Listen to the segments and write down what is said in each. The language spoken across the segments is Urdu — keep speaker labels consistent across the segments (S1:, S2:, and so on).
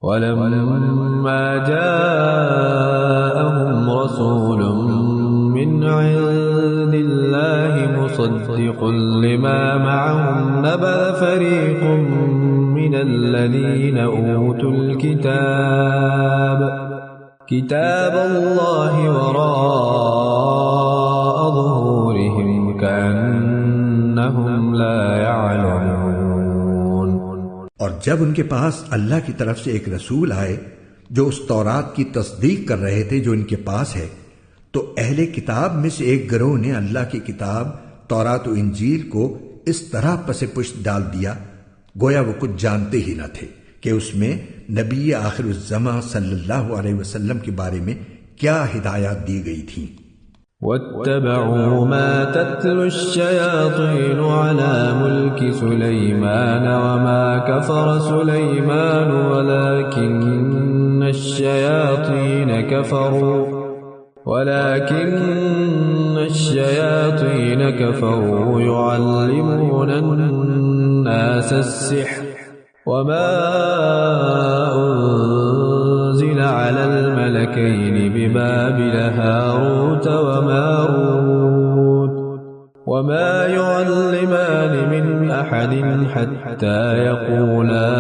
S1: ولما جاءهم رسول من عند الله مصدق لما معهم نبذ فريق من الذين أوتوا الكتاب كتاب الله وراء ظهورهم كأنهم لا يعلمون۔
S2: اور جب ان کے پاس اللہ کی طرف سے ایک رسول آئے جو اس تورات کی تصدیق کر رہے تھے جو ان کے پاس ہے، تو اہل کتاب میں سے ایک گروہ نے اللہ کی کتاب تورات و انجیل کو اس طرح پس پشت ڈال دیا گویا وہ کچھ جانتے ہی نہ تھے کہ اس میں نبی آخر الزماں صلی اللہ علیہ وسلم کے بارے میں کیا ہدایات دی گئی تھیں۔
S1: واتبعوا ما تتلو الشياطين على ملك سليمان وما كفر سليمان ولكن الشياطين كفروا يعلمون الناس السحر وما أنزل على الملكين ببابل هاروت وماروت وما يعلمان من أحد حتى يقولا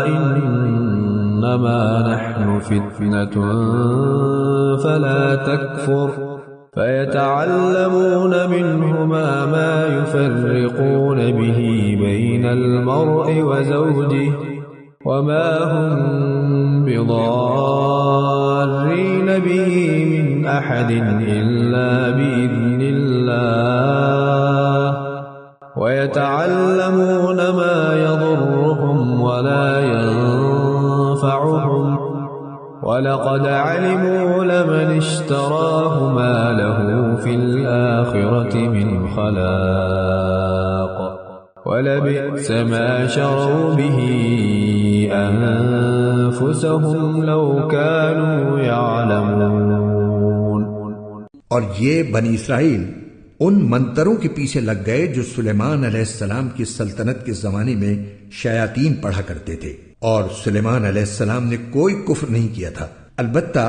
S1: إنما نحن فتنة فلا تكفر فيتعلمون منهما ما يفرقون به بين المرء وزوجه وما هم بضارين به من أحد إلا بإذن الله ويتعلمون ما يضرهم ولا ينفعهم وَلَقَدْ عَلِمُوا لَمَنِ اشْتَرَاهُ مَا لَهُ فِي الْآخِرَةِ مِنْ خَلَاقٍ وَلَبِئْسَ مَا شَرَوْا بِهِ أَنفُسَهُمْ لَوْ كَانُوا يَعْلَمُونَ۔
S2: اور یہ بنی اسرائیل ان منتروں کے پیچھے لگ گئے جو سلیمان علیہ السلام کی سلطنت کے زمانے میں شیاطین پڑھا کرتے تھے، اور سلیمان علیہ السلام نے کوئی کفر نہیں کیا تھا، البتہ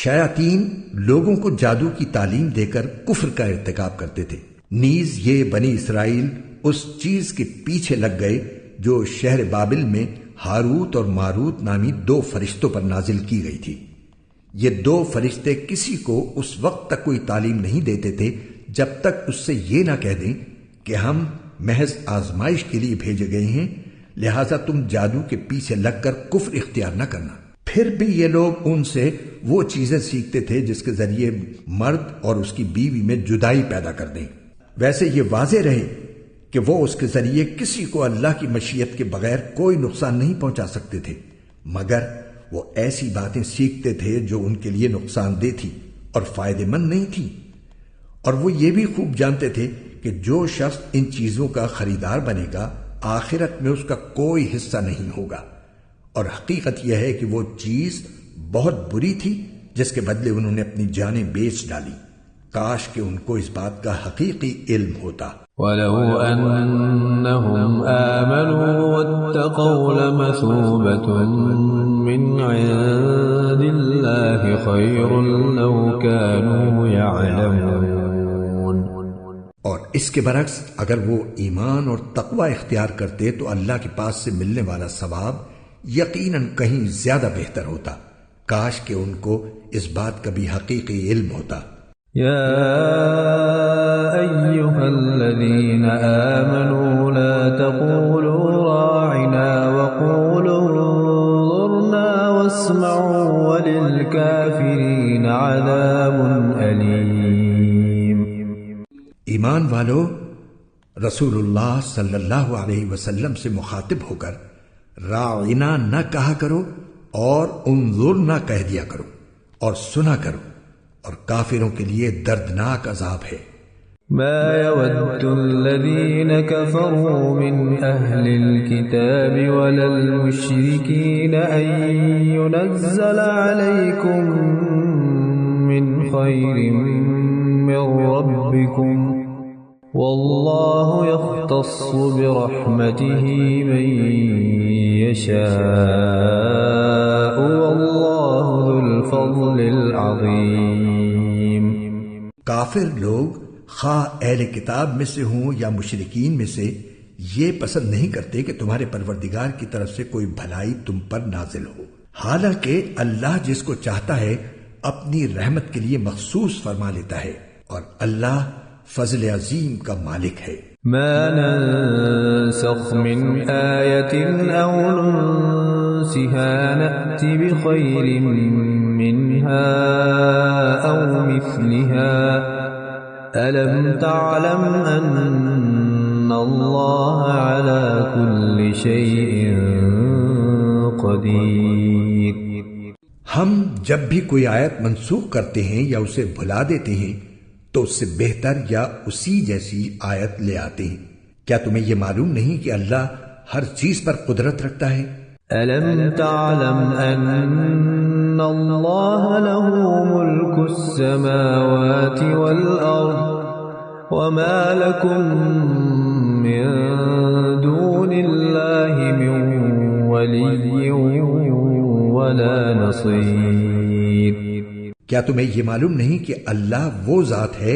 S2: شیاطین لوگوں کو جادو کی تعلیم دے کر کفر کا ارتکاب کرتے تھے۔ نیز یہ بنی اسرائیل اس چیز کے پیچھے لگ گئے جو شہر بابل میں ہاروت اور ماروت نامی دو فرشتوں پر نازل کی گئی تھی۔ یہ دو فرشتے کسی کو اس وقت تک کوئی تعلیم نہیں دیتے تھے جب تک اس سے یہ نہ کہہ دیں کہ ہم محض آزمائش کے لیے بھیجے گئے ہیں، لہٰذا تم جادو کے پیچھے لگ کر کفر اختیار نہ کرنا۔ پھر بھی یہ لوگ ان سے وہ چیزیں سیکھتے تھے جس کے ذریعے مرد اور اس کی بیوی میں جدائی پیدا کر دیں۔ ویسے یہ واضح رہے کہ وہ اس کے ذریعے کسی کو اللہ کی مشیت کے بغیر کوئی نقصان نہیں پہنچا سکتے تھے، مگر وہ ایسی باتیں سیکھتے تھے جو ان کے لیے نقصان دہ تھی اور فائدہ مند نہیں تھی، اور وہ یہ بھی خوب جانتے تھے کہ جو شخص ان چیزوں کا خریدار بنے گا آخرت میں اس کا کوئی حصہ نہیں ہوگا، اور حقیقت یہ ہے کہ وہ چیز بہت بری تھی جس کے بدلے انہوں نے اپنی جانیں بیچ ڈالی۔ کاش کہ ان کو اس بات کا حقیقی علم ہوتا۔
S1: وَلَوْ أَنَّهُمْ آمَنُوا وَاتَّقَوْا لَمَثُوبَةٌ مِّنْ عِندِ اللَّهِ خَيْرٌ لَوْ كَانُوا يَعْلَمُونَ۔
S2: اور اس کے برعکس اگر وہ ایمان اور تقوی اختیار کرتے تو اللہ کے پاس سے ملنے والا ثواب یقیناً کہیں زیادہ بہتر ہوتا۔ کاش کہ ان کو اس بات کا بھی حقیقی علم ہوتا۔
S1: یا ایہا الذین آمنوا لا تقولوا راعنا وقولوا انظرنا واسمعوا وللکافرین عذاب علیم۔
S2: ایمان والو، رسول اللہ صلی اللہ علیہ وسلم سے مخاطب ہو کر راعنا نہ کہا کرو اور انظر نہ کہہ دیا کرو، اور سنا کرو، اور کافروں کے لیے دردناک عذاب ہے۔
S1: ما يود الذين كفروا من أهل الكتاب ولا المشركين أن ينزل عليكم من خير من ربكم والله يختص برحمته من يشاء العظيم.
S2: کافر لوگ خواہ اہل کتاب میں سے ہوں یا مشرکین میں سے یہ پسند نہیں کرتے کہ تمہارے پروردگار کی طرف سے کوئی بھلائی تم پر نازل ہو، حالانکہ اللہ جس کو چاہتا ہے اپنی رحمت کے لیے مخصوص فرما لیتا ہے، اور اللہ فضل عظیم کا مالک ہے.
S1: ما ننسخ من آية أو ننسها نأت بخير منها أو مثلها ألم تعلم أن الله على كل شيء قدير.
S2: ہم جب بھی کوئی آیت منسوخ کرتے ہیں یا اسے بھلا دیتے ہیں تو اس سے بہتر یا اسی جیسی آیت لے آتے ہیں. کیا تمہیں یہ معلوم نہیں کہ اللہ ہر چیز پر قدرت رکھتا ہے؟
S1: ألم تعلم أن الله له ملك السماوات والأرض وما لكم من دون الله من ولي ولا نصير.
S2: کیا تمہیں یہ معلوم نہیں کہ اللہ وہ ذات ہے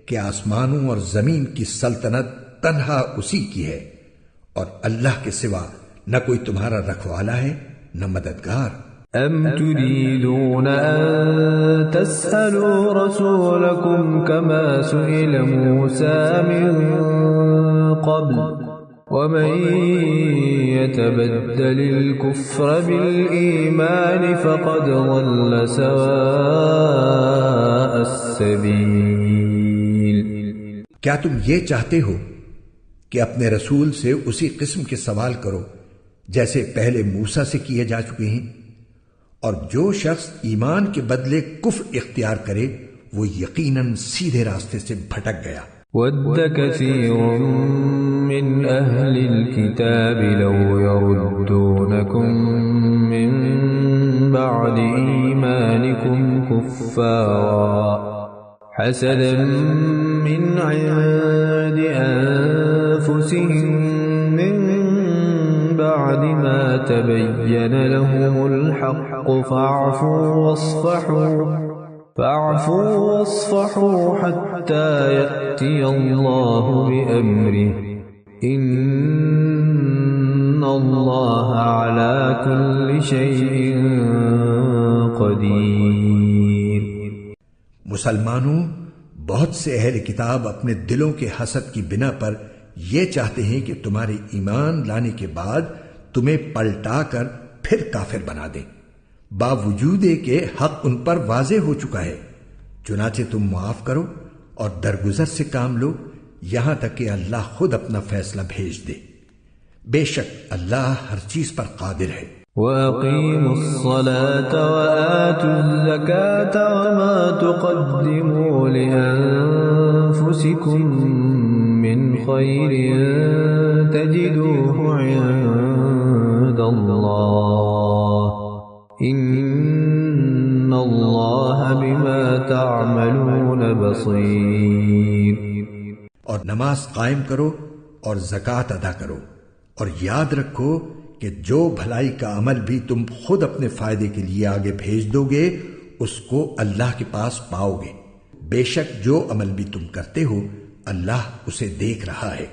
S2: کہ آسمانوں اور زمین کی سلطنت تنہا اسی کی ہے، اور اللہ کے سوا نہ کوئی تمہارا رکھوالا ہے نہ مددگار.
S1: أم تريدون أن تسألوا رسولكم كما سئل موسى من قبل ومن يتبدل الكفر بالإيمان فقد ضل سواء السبيل.
S2: کیا تم یہ چاہتے ہو کہ اپنے رسول سے اسی قسم کے سوال کرو جیسے پہلے موسیٰ سے کیے جا چکے ہیں، اور جو شخص ایمان کے بدلے کفر اختیار کرے وہ یقیناً سیدھے راستے سے بھٹک گیا.
S1: وَدَّ كَثِيرٌ مِّنْ أَهْلِ الْكِتَابِ لَوْ يَرُدُّونَكُمْ مِّن بَعْدِ إِيمَانِكُمْ كُفَّارًا حَسَدًا مِّنْ عِندِ أَنفُسِهِم مِّن بعد ما تبين لهم الحق فاعفوا واصفحوا حتى يأتي الله بأمره إن الله على كل شيء قدير.
S2: مسلمانوں، بہت سے اہل کتاب اپنے دلوں کے حسد کی بنا پر یہ چاہتے ہیں کہ تمہارے ایمان لانے کے بعد تمہیں پلٹا کر پھر کافر بنا دیں، باوجود کہ حق ان پر واضح ہو چکا ہے. چنانچہ تم معاف کرو اور درگزر سے کام لو یہاں تک کہ اللہ خود اپنا فیصلہ بھیج دے. بے شک اللہ ہر چیز پر قادر ہے.
S1: وَأَقِيمُوا الصَّلَاةَ وَآتُوا الزَّكَاةَ وَمَا تُقَدِّمُوا لِأَنفُسِكُم مِّنْ خَيْرٍ تَجِدُوهُ عِندَ اللَّهِ إِنَّ اللَّهَ بِمَا تَعْمَلُونَ بَصِيرٌ.
S2: اور نماز قائم کرو اور زکوٰۃ ادا کرو، اور یاد رکھو کہ جو بھلائی کا عمل بھی تم خود اپنے فائدے کے لیے آگے بھیج دو گے اس کو اللہ کے پاس پاؤ گے. بے شک جو عمل بھی تم کرتے ہو اللہ اسے دیکھ رہا ہے.